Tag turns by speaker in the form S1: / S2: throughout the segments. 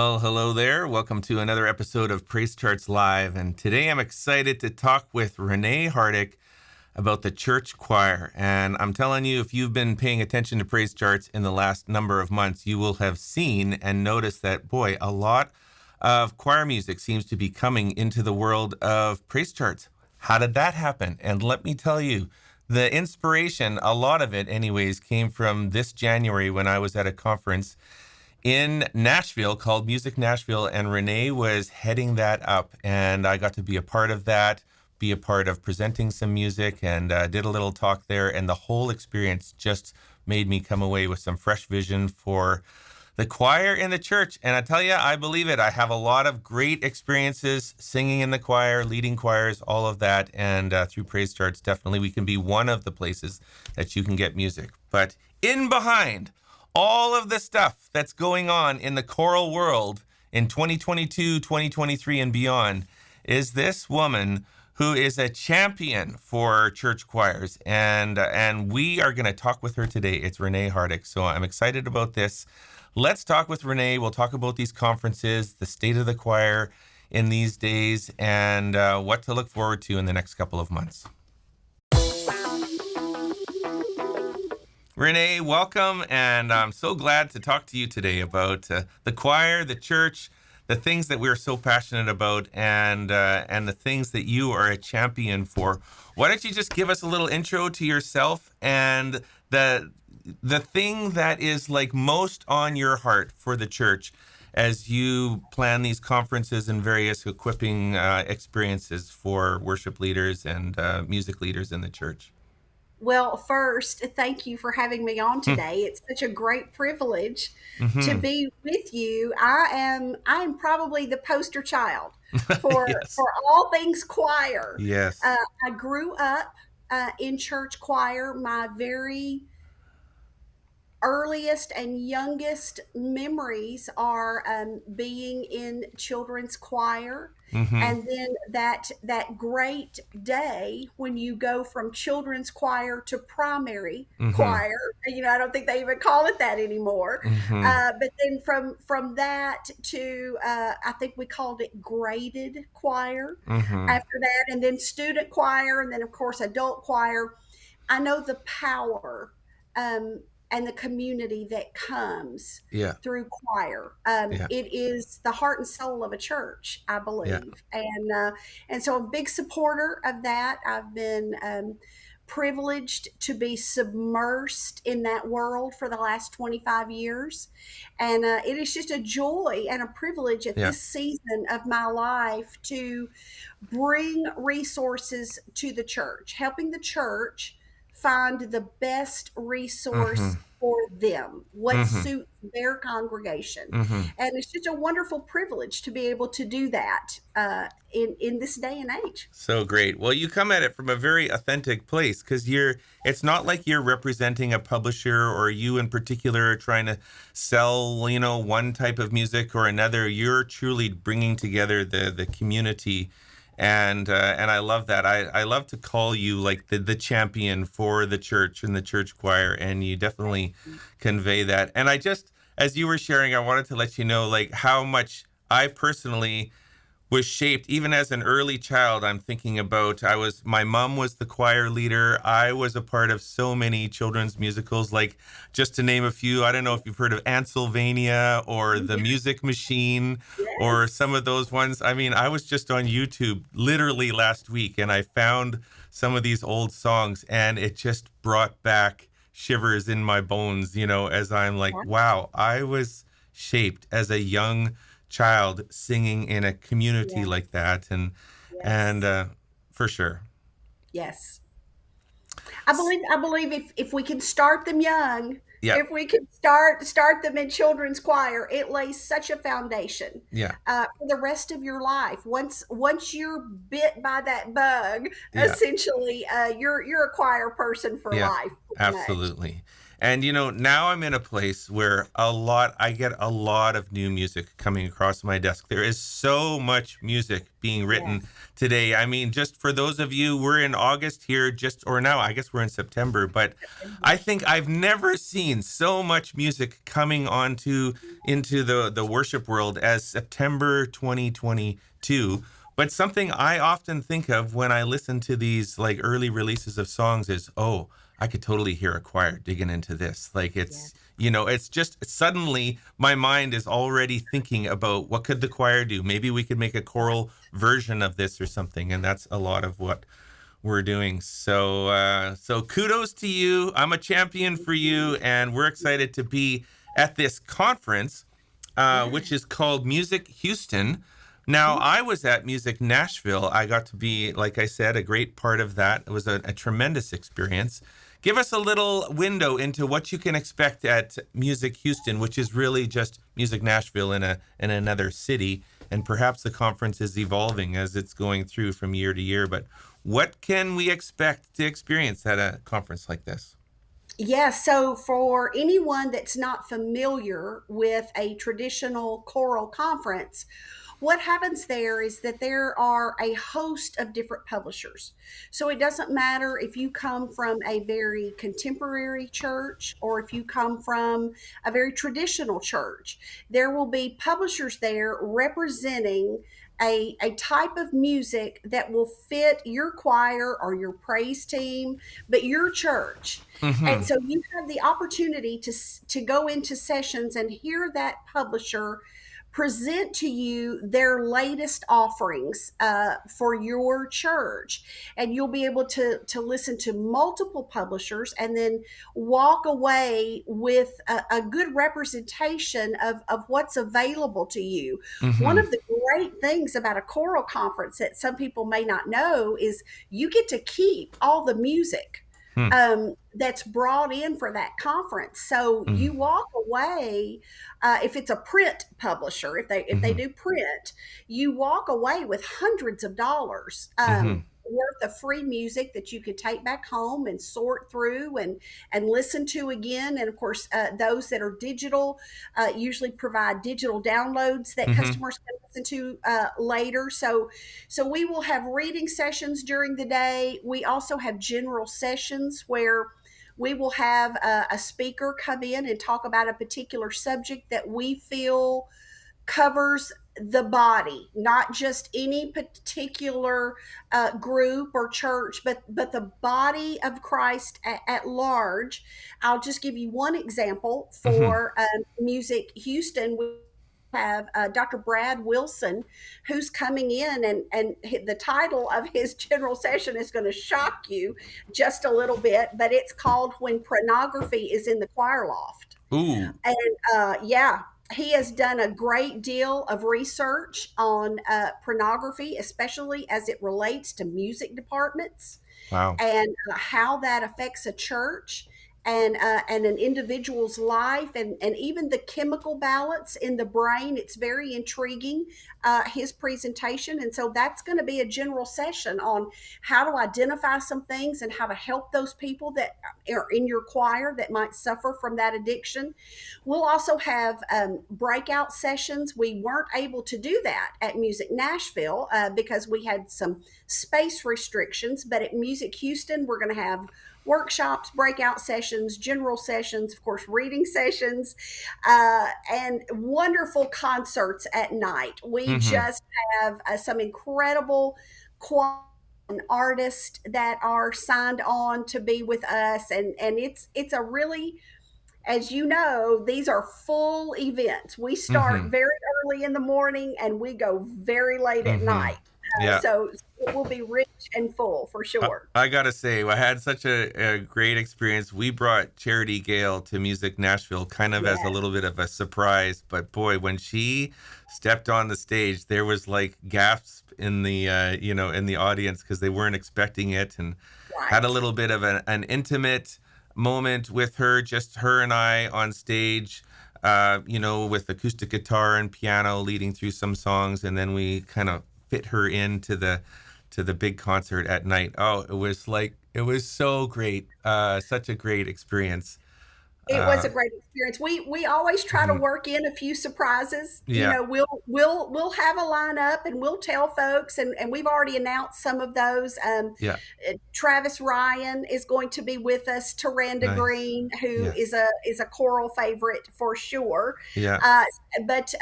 S1: Well, hello there. Welcome to another episode of PraiseCharts Live. And today I'm excited to talk with Renee Hardwick about the church choir. And I'm telling you, if you've been paying attention to PraiseCharts in the last number of months, you will have seen and noticed that, boy, a lot of choir music seems to be coming into the world of PraiseCharts. How did that happen? And let me tell you, the inspiration, a lot of it anyways, came from this January when I was at a conference in Nashville called Music Nashville, and Renee was heading that up, and I got to be a part of that, be a part of presenting some music, and did a little talk there, and the whole experience just made me come away with some fresh vision for the choir in the church. And I tell you, I believe it. I have a lot of great experiences singing in the choir, leading choirs, all of that, and through PraiseCharts, definitely we can be one of the places that you can get music. But in behind all of the stuff that's going on in the choral world in 2022, 2023, and beyond is this woman who is a champion for church choirs. And we are going to talk with her today. It's Renee Hardwick. So I'm excited about this. Let's talk with Renee. We'll talk about these conferences, the state of the choir in these days, and what to look forward to in the next couple of months. Renee, welcome, and I'm so glad to talk to you today about the choir, the church, the things that we're so passionate about, and the things that you are a champion for. Why don't you just give us a little intro to yourself and the thing that is like most on your heart for the church as you plan these conferences and various equipping experiences for worship leaders and music leaders in the church?
S2: Well, first, thank you for having me on today. It's such a great privilege to
S1: Mm-hmm.
S2: be with you. I am probably the poster child for
S1: Yes.
S2: for all things choir.
S1: Yes.
S2: I grew up in church choir. My very earliest and youngest memories are being in children's choir,
S1: Mm-hmm.
S2: and then that great day when you go from children's choir to primary
S1: Mm-hmm.
S2: choir. I don't think they even call it that anymore.
S1: Mm-hmm.
S2: But then from that to I think we called it graded choir
S1: Mm-hmm.
S2: after that, and then student choir, and then of course adult choir. I know the power um, and the community that comes
S1: Yeah.
S2: through choir.
S1: Yeah.
S2: It is the heart and soul of a church, I
S1: Yeah.
S2: believe, and so I'm a big supporter of that. I've been privileged to be submersed in that world for the last 25 years, and it is just a joy and a privilege at
S1: Yeah.
S2: this season of my life to bring resources to the church, helping the church find the best
S1: Mm-hmm.
S2: resource for them, what
S1: Mm-hmm.
S2: suits their congregation.
S1: Mm-hmm.
S2: And it's just a wonderful privilege to be able to do that in this day and age.
S1: So great. Well, you come at it from a very authentic place because it's not like you're representing a publisher or you in particular are trying to sell, one type of music or another. You're truly bringing together the community. And I love that. I love to call you like the champion for the church and the church choir, and you definitely convey that. And I just, as you were sharing, I wanted to let you know like how much I personally was shaped even as an early child. I'm thinking about my mom was the choir leader. I was a part of so many children's musicals, like just to name a few. I don't know if you've heard of Ansylvania or The Music Machine or
S2: Yes.
S1: some of those ones. I mean, I was just on YouTube literally last week and I found some of these old songs and it just brought back shivers in my bones, as I'm like, wow, I was shaped as a young child singing in a community
S2: Yeah.
S1: like that, and and
S2: Yes.
S1: uh, for sure.
S2: Yes. I believe if we can start them young,
S1: Yeah.
S2: if we can start them in children's choir, it lays such a foundation
S1: Yeah.
S2: for the rest of your life. Once you're bit by that bug,
S1: Yeah.
S2: essentially, you're a choir person for
S1: Yeah.
S2: life, pretty much.
S1: Absolutely. And now I'm in a place where I get a lot of new music coming across my desk. There is so much music being written
S2: Yes.
S1: today. I mean, just for those of you, we're in August here, or now I guess we're in September, but I think I've never seen so much music coming into the worship world as September 2022. But something I often think of when I listen to these like early releases of songs is, oh, I could totally hear a choir digging into this. Like
S2: Yeah.
S1: it's just suddenly my mind is already thinking about what could the choir do? Maybe we could make a choral version of this or something. And that's a lot of what we're doing. So kudos to you. I'm a champion for you, and we're excited to be at this conference,
S2: Yeah.
S1: which is called Music Houston. Now, I was at Music Nashville. I got to be, like I said, a great part of that. It was a tremendous experience. Give us a little window into what you can expect at Music Houston, which is really just Music Nashville in another city. And perhaps the conference is evolving as it's going through from year to year. But what can we expect to experience at a conference like this?
S2: Yeah, so for anyone that's not familiar with a traditional choral conference, what happens there is that there are a host of different publishers. So it doesn't matter if you come from a very contemporary church or if you come from a very traditional church, there will be publishers there representing a type of music that will fit your choir or your praise team, but your church. And
S1: Mm-hmm.
S2: so you have the opportunity to go into sessions and hear that publisher present to you their latest offerings for your church, and you'll be able to listen to multiple publishers and then walk away with a good representation of what's available to you. One
S1: Mm-hmm.
S2: of the great things about a choral conference that some people may not know is you get to keep all the music that's brought in for that conference. So
S1: Mm-hmm.
S2: you walk away, if it's a print publisher, if they
S1: Mm-hmm.
S2: do print, you walk away with hundreds of dollars.
S1: Mm-hmm.
S2: Worth of free music that you could take back home and sort through and listen to again. And of course, those that are digital usually provide digital downloads that
S1: Mm-hmm.
S2: customers can listen to later. So we will have reading sessions during the day. We also have general sessions where we will have a speaker come in and talk about a particular subject that we feel covers the body, not just any particular group or church, but the body of Christ at large. I'll just give you one example
S1: Mm-hmm.
S2: for Music Houston. We have Dr. Brad Wilson, who's coming in, and the title of his general session is going to shock you just a little bit, but it's called "When Pornography is in the Choir Loft."
S1: Ooh.
S2: And yeah, he has done a great deal of research on pornography, especially as it relates to music departments
S1: Wow.
S2: and how that affects a church and an individual's life and even the chemical balance in the brain. It's very intriguing, his presentation. And so that's going to be a general session on how to identify some things and how to help those people that are in your choir that might suffer from that addiction. We'll also have breakout sessions. We weren't able to do that at Music Nashville because we had some space restrictions, but at Music Houston, we're going to have workshops, breakout sessions, general sessions, of course, reading sessions, and wonderful concerts at night. We
S1: Mm-hmm.
S2: just have some incredible choir and artists that are signed on to be with us, and it's a really, as you know, these are full events. We
S1: Mm-hmm.
S2: start very early in the morning and we go very late at
S1: Mm-hmm.
S2: night.
S1: Yeah.
S2: So it will be rich and full for
S1: I,
S2: sure.
S1: I gotta say, I had such a great experience. We brought Charity Gale to Music Nashville kind of as a
S2: Yeah,
S1: little bit of a surprise, but boy, when she stepped on the stage, there was like gasps in the in the audience because they weren't expecting it, and had a
S2: right.
S1: little bit of an intimate moment with her, just her and I on stage. With acoustic guitar and piano leading through some songs, and then we kind of fit her into the big concert at night. Oh, it was so great. Such a great experience.
S2: It was a great experience. We always try to
S1: Mhm.
S2: work in a few surprises. You
S1: Yeah,
S2: know, we'll have a lineup and we'll tell folks, and we've already announced some of those.
S1: yeah,
S2: Travis Ryan is going to be with us. Taranda
S1: nice.
S2: Green, who
S1: Yeah,
S2: is a choral favorite for sure.
S1: yeah.
S2: Uh, but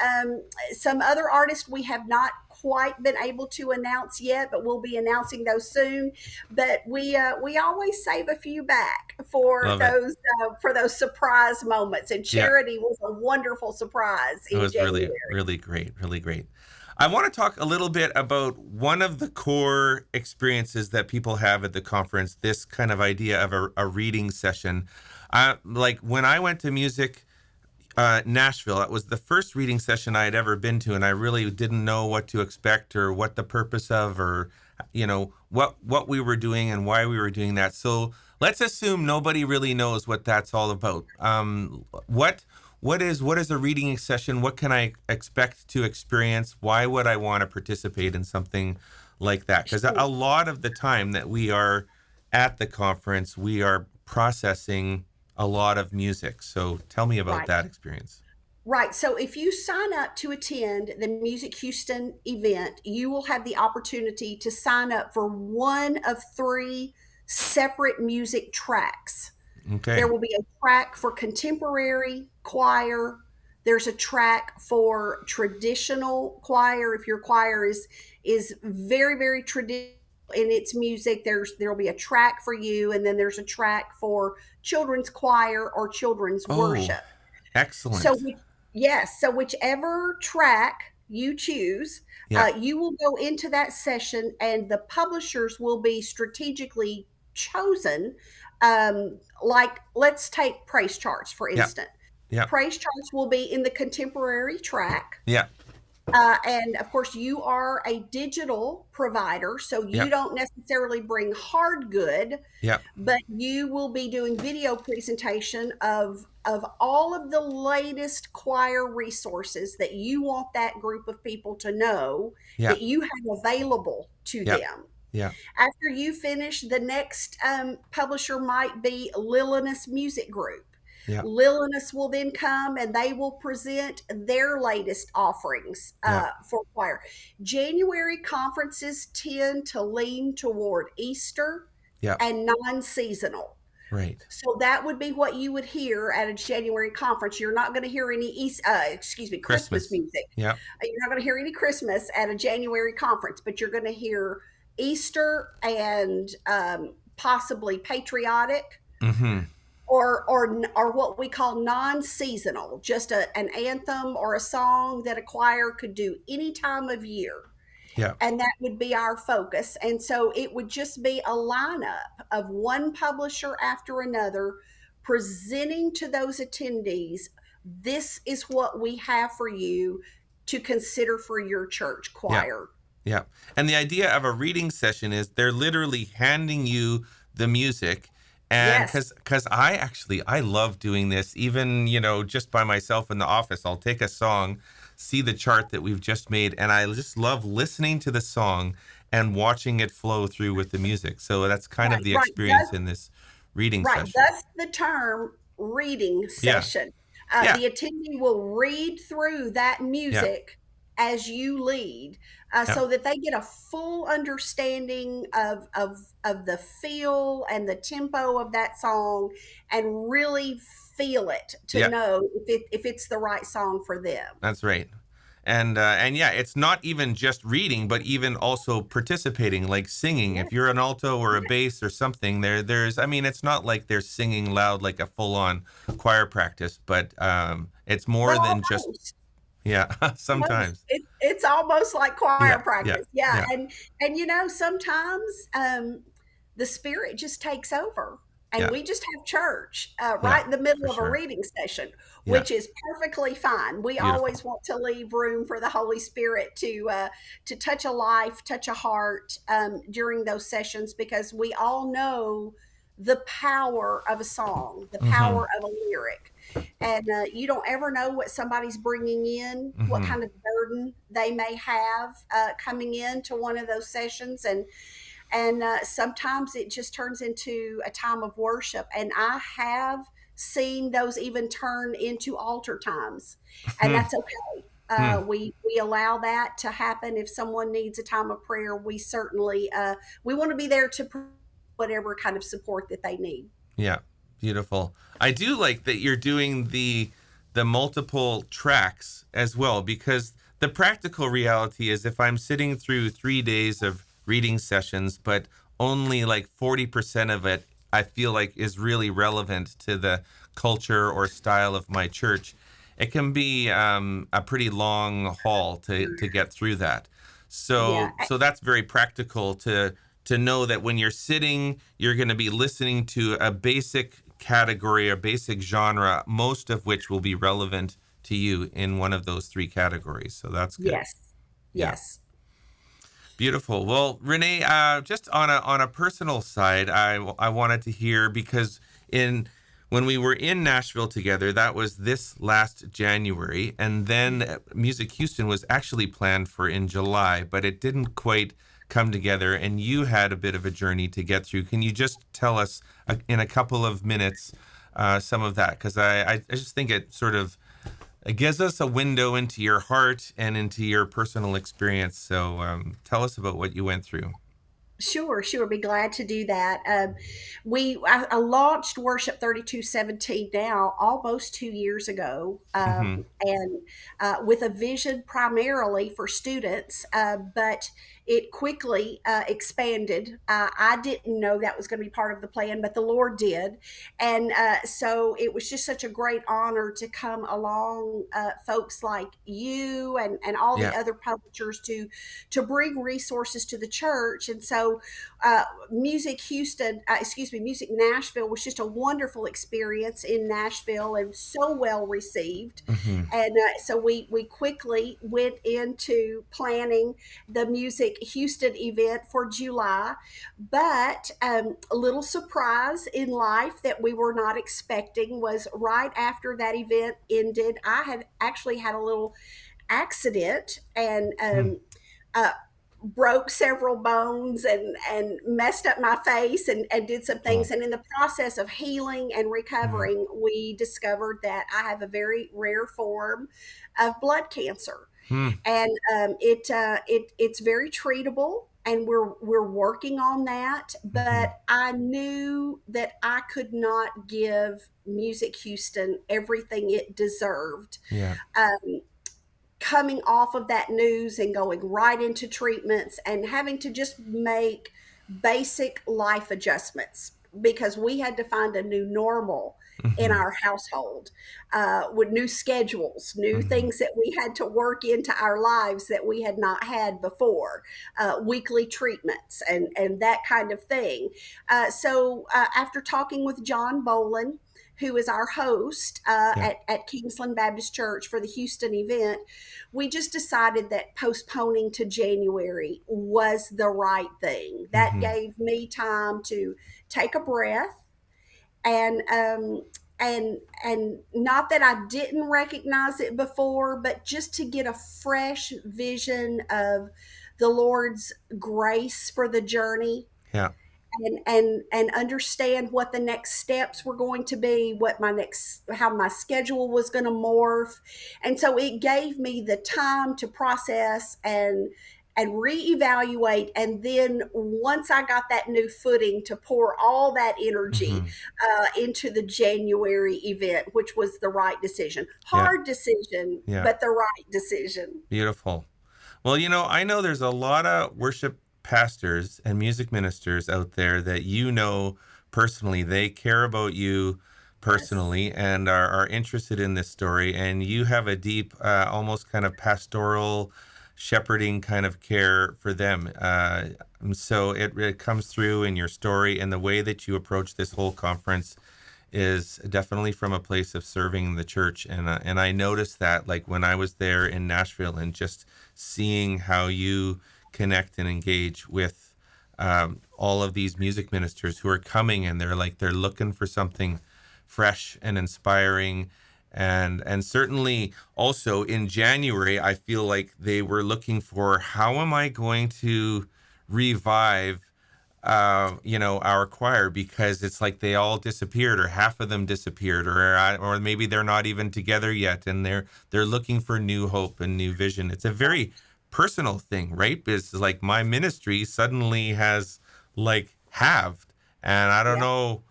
S2: some other artists we have not quite been able to announce yet, but we'll be announcing those soon. But we always save a few back
S1: Love it.
S2: for those surprise moments. And
S1: Yeah.
S2: Charity was a wonderful surprise
S1: It
S2: in
S1: was really,
S2: January.
S1: really great. Really great. I want to talk a little bit about one of the core experiences that people have at the conference, this kind of idea of a reading session. Like when I went to music Nashville, it was the first reading session I had ever been to, and I really didn't know what to expect or what the purpose of, or what we were doing and why we were doing that. So let's assume nobody really knows what that's all about. What is a reading session? What can I expect to experience? Why would I want to participate in something like that? Because a
S2: Sure.
S1: lot of the time that we are at the conference, we are processing a lot of music. So tell me about
S2: Right.
S1: that experience.
S2: Right. So if you sign up to attend the Music Houston event, you will have the opportunity to sign up for one of three separate music tracks. There
S1: Okay.
S2: will be a track for contemporary choir. There's a track for traditional choir. If your choir is very, very traditional in its music, there'll be a track for you, and then there's a track for children's choir or children's
S1: Oh,
S2: worship. So,
S1: excellent.
S2: yes, so whichever track you choose,
S1: Yeah.
S2: you will go into that session, and the publishers will be strategically chosen. Like, let's take Praise Charts, for
S1: Yeah.
S2: instance.
S1: Yeah.
S2: Praise Charts will be in the contemporary track.
S1: Yeah.
S2: And of course, you are a digital provider, so
S1: Yeah.
S2: you don't necessarily bring hard good,
S1: Yeah.
S2: but you will be doing video presentation of all of the latest choir resources that you want that group of people to know
S1: Yeah.
S2: that you have available to
S1: Yeah.
S2: them.
S1: Yeah.
S2: After you finish, the next publisher might be Lillinus Music Group.
S1: Yeah.
S2: Lillinus will then come and they will present their latest offerings
S1: Yeah.
S2: for choir. January conferences tend to lean toward Easter
S1: Yeah.
S2: and non-seasonal.
S1: Right.
S2: So that would be what you would hear at a January conference. You're not going to hear any Christmas
S1: Christmas.
S2: music.
S1: Yeah.
S2: You're not going to hear any Christmas at a January conference, but you're going to hear Easter and possibly patriotic
S1: Mm-hmm.
S2: or what we call non-seasonal, just an anthem or a song that a choir could do any time of year,
S1: Yeah.
S2: and that would be our focus. And so it would just be a lineup of one publisher after another presenting to those attendees, this is what we have for you to consider for your church
S1: Yeah.
S2: choir.
S1: Yeah. And the idea of a reading session is they're literally handing you the music. And
S2: Yes.
S1: because I love doing this, even, just by myself in the office, I'll take a song, see the chart that we've just made, and I just love listening to the song and watching it flow through with the music. So that's kind of
S2: Right,
S1: the
S2: right.
S1: experience in this reading
S2: Right.
S1: session.
S2: Thus the term reading
S1: Yeah.
S2: session.
S1: Yeah.
S2: The attendee will read through that
S1: Yeah.
S2: music as you lead,
S1: Yeah.
S2: so that they get a full understanding of the feel and the tempo of that song and really feel it to
S1: Yeah.
S2: know if it's the right song for them.
S1: That's right. And yeah, it's not even just reading, but even also participating, like singing.
S2: Yes,
S1: If you're an alto or a
S2: yes.
S1: bass or something, there's I mean, it's not like they're singing loud like a full-on choir practice, but it's
S2: But
S1: more than just
S2: almost.
S1: yeah,
S2: Almost.
S1: sometimes.
S2: It's almost like choir
S1: Yeah, yeah,
S2: practice. Yeah,
S1: yeah,
S2: and sometimes the spirit just takes over, and
S1: yeah,
S2: we just have church
S1: yeah,
S2: right in the
S1: for
S2: middle of a
S1: sure.
S2: reading session,
S1: Yeah,
S2: which is perfectly fine. We
S1: beautiful.
S2: always want to leave room for the Holy Spirit to touch a life, touch a heart during those sessions, because we all know the power of a song, the
S1: Mm-hmm.
S2: power of a lyric, and you don't ever know what somebody's bringing in, what
S1: Mm-hmm.
S2: kind of burden they may have coming into one of those sessions, and sometimes it just turns into a time of worship. And I have seen those even turn into altar times, and that's okay.
S1: Hmm.
S2: We allow that to happen. If someone needs a time of prayer, we certainly we want to be there to whatever kind of support that they need.
S1: Yeah, beautiful. I do like that you're doing the multiple tracks as well, because the practical reality is if I'm sitting through 3 days of reading sessions, but only like 40% of it I feel like is really relevant to the culture or style of my church, it can be a pretty long haul to get through that.
S2: Yeah,
S1: So that's very practical to know that when you're sitting, you're going to be listening to a basic category, a basic genre, most of which will be relevant to you in one of those three categories. So that's good.
S2: yes,
S1: Yeah.
S2: yes.
S1: Beautiful. Well, Renee, just on a personal side, I wanted to hear because in when we were in Nashville together, that was this last January, and then Music Houston was actually planned for in July, but it didn't quite come together, and you had a bit of a journey to get through. Can you just tell us in a couple of minutes some of that? Because I just think it sort of it gives us a window into your heart and into your personal experience. So tell us about what you went through.
S2: Sure, sure. Be glad to do that. I launched Worship 3217 now almost 2 years ago,
S1: Mm-hmm.
S2: and with a vision primarily for students, but it quickly expanded. I didn't know that was going to be part of the plan, but the Lord did, and so it was just such a great honor to come along, folks like you and all the
S1: Yeah.
S2: other publishers to bring resources to the church. And so Music Houston, excuse me, Music Nashville was just a wonderful experience in Nashville and so well received.
S1: Mm-hmm.
S2: And so we quickly went into planning the Music Houston event for July. But a little surprise in life that we were not expecting was right after that event ended, I had actually had a little accident and uh, broke several bones and messed up my face and did some
S1: Oh.
S2: things. And in the process of healing and
S1: Mm-hmm.
S2: recovering, we discovered that I have a very rare form of blood cancer, and it's very treatable. And we're working on that,
S1: Mm-hmm.
S2: but I knew that I could not give Music Houston everything it deserved.
S1: Yeah.
S2: Um, Coming off of that news and going right into treatments and having to just make basic life adjustments because we had to find a new normal in
S1: Mm-hmm.
S2: our household, with new schedules, new
S1: Mm-hmm.
S2: things that we had to work into our lives that we had not had before, weekly treatments and that kind of thing. So after talking with John Bolin, who is our host
S1: Yeah.
S2: at Kingsland Baptist Church for the Houston event, we just decided that postponing to January was the right thing. That
S1: Mm-hmm.
S2: gave me time to take a breath and and not that I didn't recognize it before, but just to get a fresh vision of the Lord's grace for the journey
S1: Yeah.
S2: and understand what the next steps were going to be, what my next how my schedule was going to morph. And so it gave me the time to process and reevaluate, and then once I got that new footing to pour all that energy
S1: Mm-hmm.
S2: into the January event, which was the right decision.
S1: Yeah.
S2: Hard decision,
S1: Yeah.
S2: but the right decision.
S1: Beautiful. Well, I know there's a lot of worship pastors and music ministers out there that personally. They care about you
S2: Yes.
S1: personally and are interested in this story. And you have a deep, almost kind of pastoral, shepherding kind of care for them. So it comes through in your story and the way that you approach this whole conference is definitely from a place of serving the church, and I noticed that like when I was there in Nashville and just seeing how you connect and engage with all of these music ministers who are coming and they're looking for something fresh and inspiring, and certainly also in January I feel like they were looking for how am I going to revive our choir, because it's like they all disappeared, or half of them disappeared, or maybe they're not even together yet, and they're looking for new hope and new vision. It's a very personal thing, right? It's like my ministry suddenly has like halved, and I don't
S2: Yeah.
S1: know.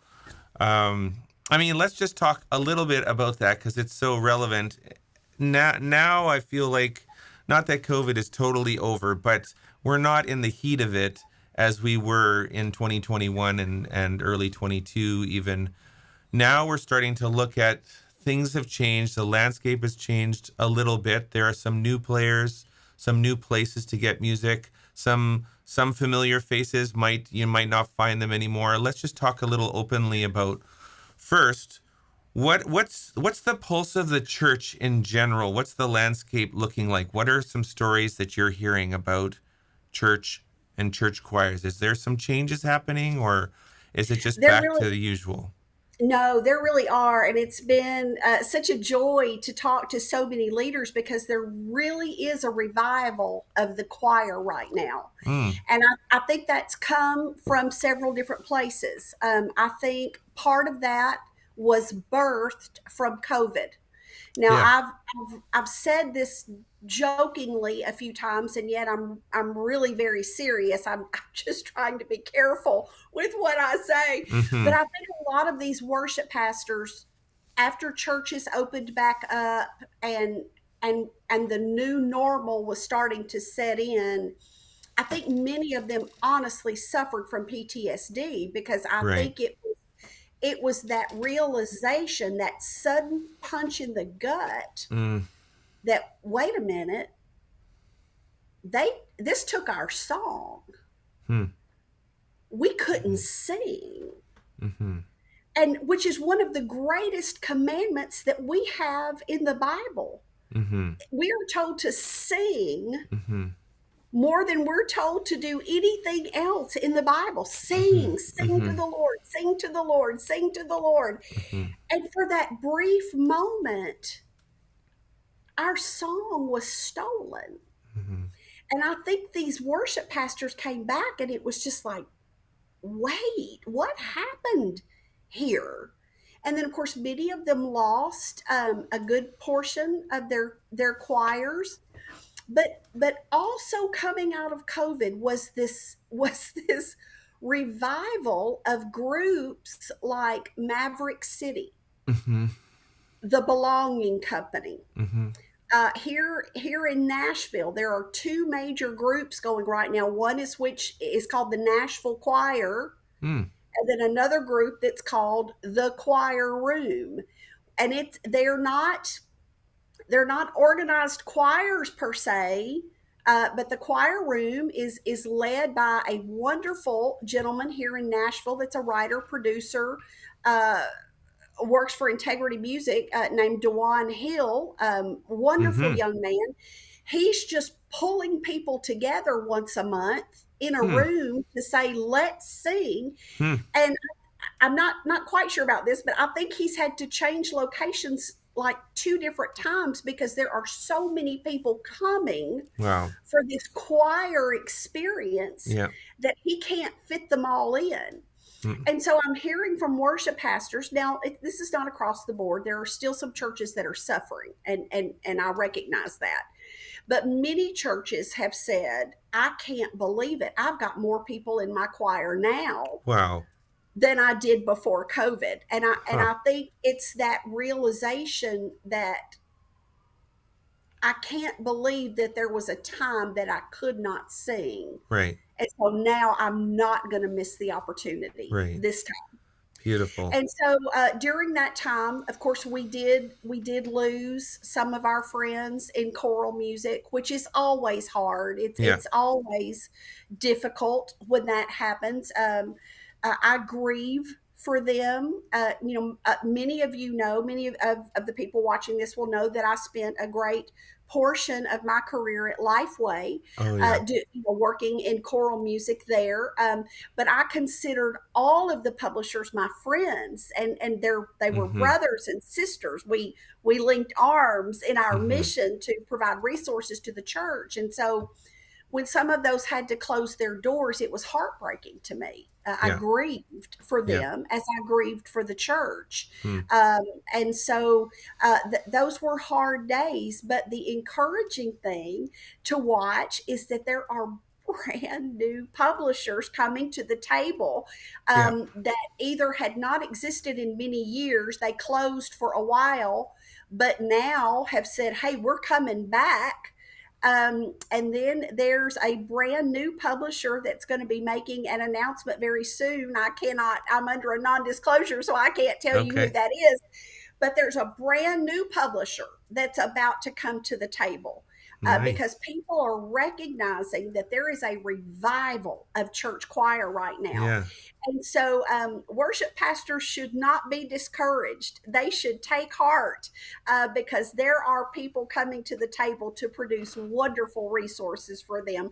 S1: I mean, let's just talk a little bit about that because it's so relevant. Now I feel like, not that COVID is totally over, but we're not in the heat of it as we were in 2021 and early 22 even. Now we're starting to look at things have changed. The landscape has changed a little bit. There are some new players, some new places to get music. Some familiar faces you might not find them anymore. Let's just talk a little openly about first what's the pulse of the church in general? What's the landscape looking like? What are some stories that you're hearing about church and church choirs? Is there some changes happening, or is it just
S2: There
S1: back
S2: really
S1: to the usual?
S2: No, there really are. And it's been such a joy to talk to so many leaders because there really is a revival of the choir right now.
S1: Mm,
S2: And I think that's come from several different places. I think part of that was birthed from COVID. Now,
S1: yeah.
S2: I've said this jokingly a few times, and yet I'm really very serious. I'm just trying to be careful with what I say. But
S1: Mm-hmm.
S2: I think a lot of these worship pastors, after churches opened back up and the new normal was starting to set in, I think many of them honestly suffered from PTSD because I
S1: Right.
S2: think it was that realization, that sudden punch in the gut
S1: Mm,
S2: that wait a minute, they this took our song.
S1: hmm.
S2: We couldn't
S1: Mm-hmm.
S2: sing.
S1: Mm-hmm.
S2: And which is one of the greatest commandments that we have in the Bible.
S1: Mm-hmm.
S2: We are told to sing
S1: Mm-hmm.
S2: more than we're told to do anything else in the Bible.
S1: Mm-hmm.
S2: Sing to
S1: Mm-hmm.
S2: the Lord, sing to the Lord, sing to the Lord.
S1: Mm-hmm.
S2: And for that brief moment, our song was stolen.
S1: Mm-hmm.
S2: And I think these worship pastors came back and it was just like, wait, what happened here? And then, of course, many of them lost a good portion of their choirs. But also coming out of COVID was this revival of groups like Maverick City,
S1: Mm-hmm.
S2: the Belonging Company.
S1: Mm-hmm.
S2: Here in Nashville, there are two major groups going right now. One is which is called the Nashville Choir,
S1: Mm.
S2: and then another group that's called the Choir Room. And they're not organized choirs per se, but the choir room is led by a wonderful gentleman here in Nashville that's a writer producer. Uh, Works for Integrity Music, named Dewan Hill, wonderful
S1: Mm-hmm.
S2: young man. He's just pulling people together once a month in a
S1: Hmm.
S2: room to say, let's sing.
S1: Hmm.
S2: And I'm not quite sure about this, but I think he's had to change locations like two different times because there are so many people coming
S1: Wow.
S2: for this choir experience
S1: Yeah.
S2: that he can't fit them all in.
S1: Mm.
S2: And so I'm hearing from worship pastors now. This is not across the board. There are still some churches that are suffering, and I recognize that. But many churches have said, "I can't believe it. I've got more people in my choir now
S1: Wow.
S2: than I did before COVID." And
S1: Huh.
S2: I think it's that realization that I can't believe that there was a time that I could not sing.
S1: Right.
S2: And so now I'm not going to miss the opportunity
S1: Right.
S2: this time.
S1: Beautiful.
S2: And so during that time, of course, we did lose some of our friends in choral music, which is always hard. It's
S1: Yeah.
S2: it's always difficult when that happens. I grieve for them. Many of you know, many of the people watching this will know that I spent a great portion of my career at Lifeway,
S1: Oh yeah.
S2: working in choral music there. But I considered all of the publishers my friends, and they were
S1: Mm-hmm.
S2: brothers and sisters. We linked arms in our
S1: Mm-hmm.
S2: mission to provide resources to the church, and so when some of those had to close their doors, it was heartbreaking to me. I
S1: Yeah.
S2: grieved for
S1: Yeah.
S2: them as I grieved for the church.
S1: Hmm.
S2: Um, and so those were hard days. But the encouraging thing to watch is that there are brand new publishers coming to the table
S1: Yeah.
S2: that either had not existed in many years, they closed for a while, but now have said, hey, we're coming back. And then there's a brand new publisher that's going to be making an announcement very soon. I'm under a non disclosure, so I can't tell you who
S1: Okay.
S2: that is, but there's a brand new publisher that's about to come to the table because
S1: Nice.
S2: people are recognizing that there is a revival of church choir right now.
S1: Yeah.
S2: And so worship pastors should not be discouraged. They should take heart because there are people coming to the table to produce wonderful resources for them.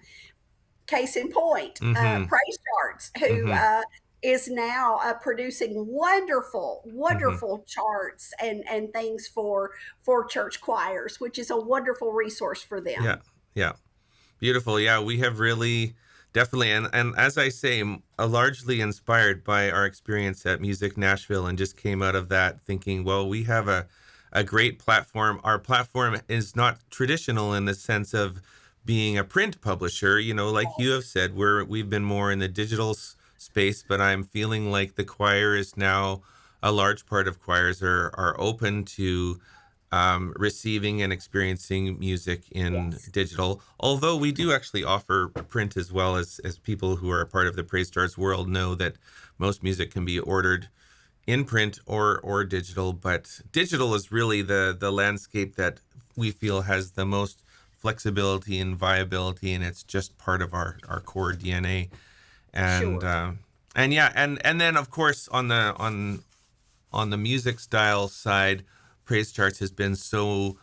S2: Case in point,
S1: Mm-hmm.
S2: PraiseCharts, who
S1: Mm-hmm.
S2: is now producing wonderful,
S1: Mm-hmm.
S2: wonderful charts and things for church choirs, which is a wonderful resource for
S1: Yeah.
S2: them.
S1: Yeah. Beautiful. Yeah, we have really definitely, and as I say, largely inspired by our experience at Music Nashville, and just came out of that thinking, well, we have a great platform. Our platform is not traditional in the sense of being a print publisher. Like you have said, we've been more in the digital space, but I'm feeling like the choir is now a large part of choirs are open to receiving and experiencing music in
S2: Yes,
S1: digital. Although we do actually offer print as well, as people who are a part of the Praise Charts world know that most music can be ordered in print or digital. But digital is really the landscape that we feel has the most flexibility and viability, and it's just part of our core DNA. And
S2: sure.
S1: and yeah, and then of course on the music style side, Praise Charts has been so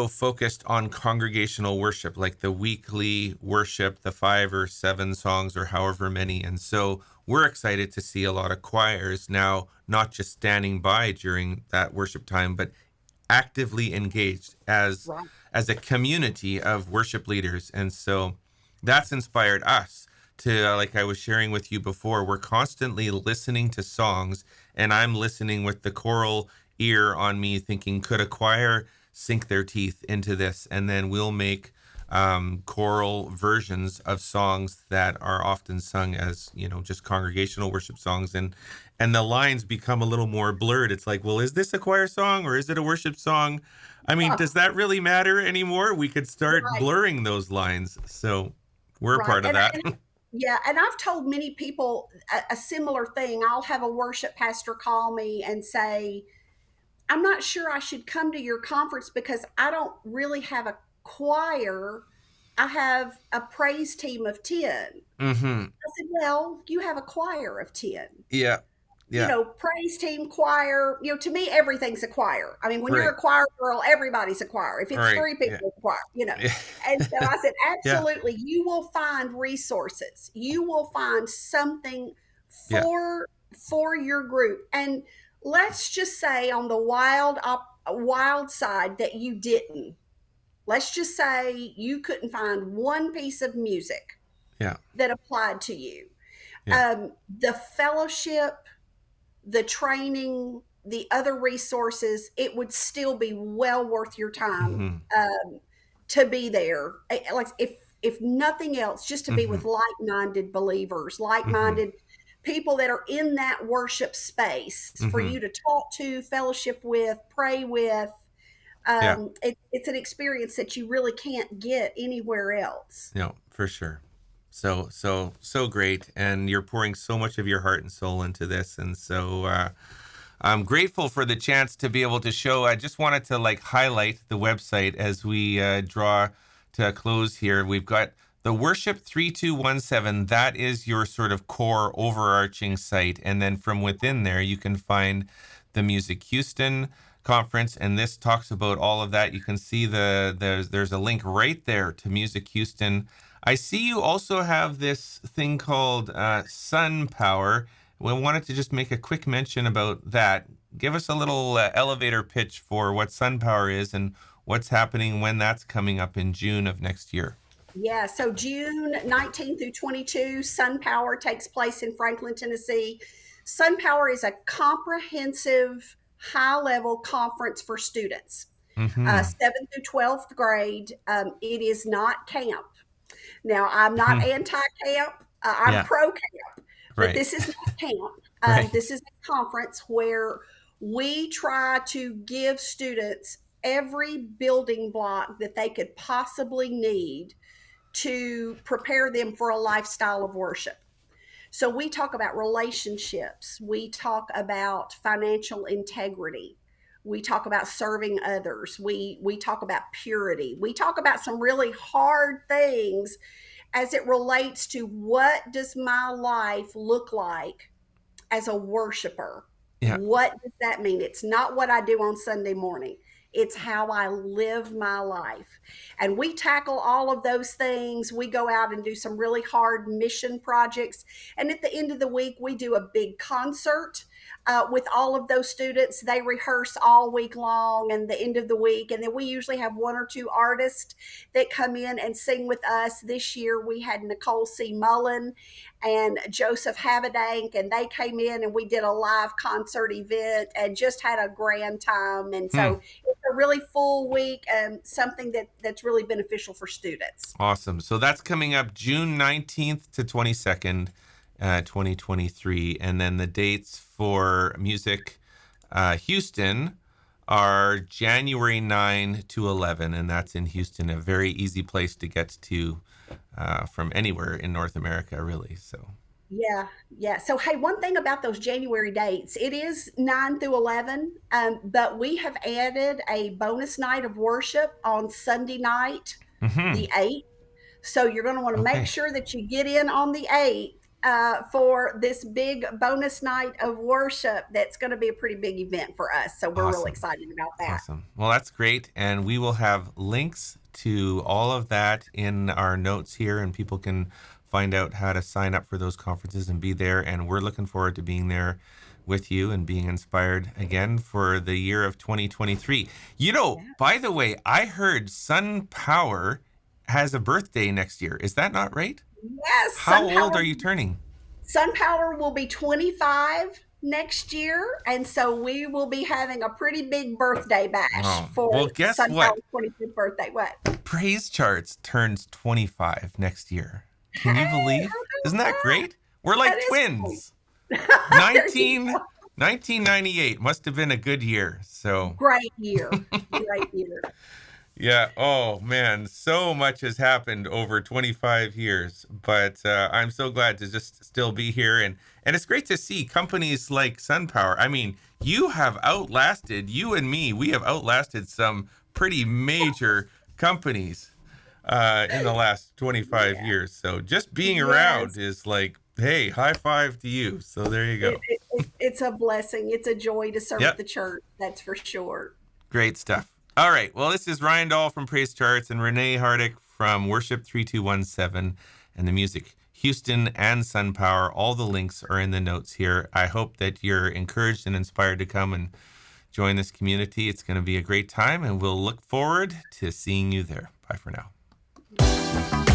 S1: focused on congregational worship, like the weekly worship, the 5 or 7 songs or however many. And so we're excited to see a lot of choirs now, not just standing by during that worship time, but actively engaged
S2: Right.
S1: as a community of worship leaders. And so that's inspired us to, like I was sharing with you before, we're constantly listening to songs, and I'm listening with the choral ear on me thinking, could a choir sink their teeth into this? And then we'll make choral versions of songs that are often sung as, just congregational worship songs. And the lines become a little more blurred. It's like, well, is this a choir song or is it a worship song? I mean, does that really matter anymore? We could start
S2: Right.
S1: blurring those lines. So we're a
S2: Right.
S1: part of that.
S2: Yeah, and I've told many people a similar thing. I'll have a worship pastor call me and say, I'm not sure I should come to your conference because I don't really have a choir. I have a praise team of 10.
S1: Mm-hmm.
S2: I said, well, you have a choir of 10.
S1: Yeah. Yeah.
S2: Praise team, choir, to me, everything's a choir. I mean, when you're
S1: Right.
S2: a choir girl, everybody's a choir. If it's
S1: Right.
S2: three
S1: Yeah.
S2: people, it's a choir.
S1: Yeah.
S2: And so I said,
S1: Yeah.
S2: absolutely, you will find resources. You will find something
S1: Yeah.
S2: for your group. And let's just say on the wild side that you didn't. Let's just say you couldn't find one piece of music
S1: Yeah.
S2: that applied to you.
S1: Yeah.
S2: The fellowship, the training, the other resources, it would still be well worth your time
S1: Mm-hmm.
S2: to be there. Like if nothing else, just to be
S1: Mm-hmm.
S2: with like-minded believers,
S1: Mm-hmm.
S2: like-minded people that are in that worship space for
S1: Mm-hmm.
S2: you to talk to, fellowship with, pray with.
S1: Yeah.
S2: It's an experience that you really can't get anywhere else.
S1: No, for sure. So great. And you're pouring so much of your heart and soul into this. And so I'm grateful for the chance to be able to show. I just wanted to highlight the website as we draw to a close here. We've got the Worship 3217. That is your sort of core overarching site. And then from within there, you can find the Music Houston conference, and this talks about all of that. You can see there's a link right there to Music Houston. I see you also have this thing called Sun Power. We wanted to just make a quick mention about that. Give us a little elevator pitch for what Sun Power is and what's happening when that's coming up in June of next year.
S2: Yeah, so June 19 through 22, Sun Power takes place in Franklin, Tennessee. Sun Power is a comprehensive, high level conference for students,
S1: Mm-hmm.
S2: 7th through 12th grade. It is not camp. Now, I'm not
S1: Mm-hmm.
S2: anti camp, I'm
S1: Yeah.
S2: pro camp, but
S1: Right.
S2: this is not camp.
S1: Right.
S2: This is a conference where we try to give students every building block that they could possibly need to prepare them for a lifestyle of worship. So we talk about relationships, we talk about financial integrity, we talk about serving others, we talk about purity, we talk about some really hard things as it relates to what does my life look like as a worshiper.
S1: Yeah.
S2: What does that mean? It's not what I do on Sunday morning. It's how I live my life. And we tackle all of those things. We go out and do some really hard mission projects. And at the end of the week, we do a big concert with all of those students. They rehearse all week long and the end of the week. And then we usually have one or two artists that come in and sing with us. This year, we had Nicole C. Mullen and Joseph Habedank, and they came in and we did a live concert event and just had a grand time. And
S1: Hmm.
S2: so it's a really full week and something that's really beneficial for students.
S1: Awesome. So that's coming up June 19th to 22nd, 2023. And then the dates for Music Houston are January 9 to 11. And that's in Houston, a very easy place to get to from anywhere in North America, really. So,
S2: Yeah, yeah. So, hey, one thing about those January dates, it is 9 through 11, but we have added a bonus night of worship on Sunday night,
S1: hmm.
S2: the 8th. So, you're going to want to make
S1: Okay.
S2: sure that you get in on the 8th for this big bonus night of worship. That's going to be a pretty big event for us. So, we're really
S1: Awesome.
S2: excited about that.
S1: Awesome. Well, that's great. And we will have links to all of that in our notes here, and people can find out how to sign up for those conferences and be there. And we're looking forward to being there with you and being inspired again for the year of 2023.
S2: Yeah.
S1: By the way, I heard Sun Power has a birthday next year. Is that not right?
S2: Yes,
S1: How old are you turning?
S2: SunPower will be 25 next year, and so we will be having a pretty big birthday bash
S1: Oh,
S2: for
S1: well, guess what?
S2: SunPower's 25th birthday. What?
S1: Praise Charts turns 25 next year. Can you
S2: Hey,
S1: believe? Isn't that great? We're
S2: that
S1: like
S2: is cool.
S1: twins.
S2: There you
S1: 19,
S2: go.
S1: 1998 must have been a good year. So,
S2: Great year. Great year.
S1: yeah. Oh, man. So much has happened over 25 years. But I'm so glad to just still be here. And it's great to see companies like SunPower. I mean, you and me, we have outlasted some pretty major companies in the last 25
S2: Yeah.
S1: years. So just being around
S2: Yes.
S1: is like, hey, high five to you. So there you go.
S2: It's a blessing. It's a joy to serve at
S1: Yep.
S2: the church. That's for sure.
S1: Great stuff. All right. Well, this is Ryan Dahl from Praise Charts and Renee Hardwick from Worship 3217 and the Music Houston and Sun Power. All the links are in the notes here. I hope that you're encouraged and inspired to come and join this community. It's going to be a great time, and we'll look forward to seeing you there. Bye for now.